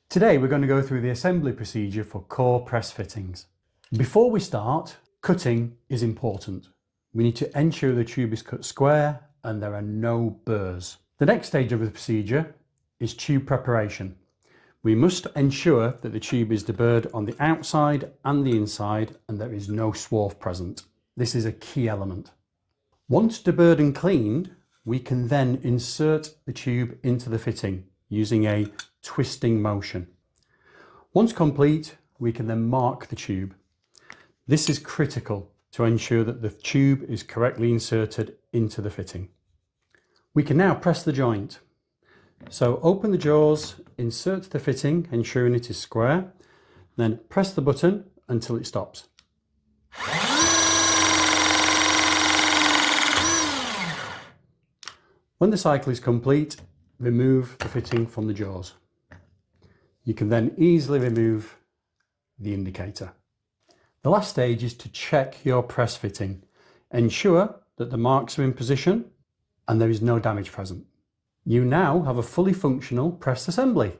Today we're going to go through the assembly procedure for core press fittings. Before we start, cutting is important. We need to ensure the tube is cut square and there are no burrs. The next stage of the procedure is tube preparation. We must ensure that the tube is deburred on the outside and the inside and there is no swarf present. This is a key element. Once deburred and cleaned, we can then insert the tube into the fitting using a twisting motion. Once complete, we can then mark the tube. This is critical to ensure that the tube is correctly inserted into the fitting. We can now press the joint. So open the jaws, insert the fitting, ensuring it is square, then press the button until it stops. When the cycle is complete, remove the fitting from the jaws. You can then easily remove the indicator. The last stage is to check your press fitting. Ensure that the marks are in position and there is no damage present. You now have a fully functional press assembly.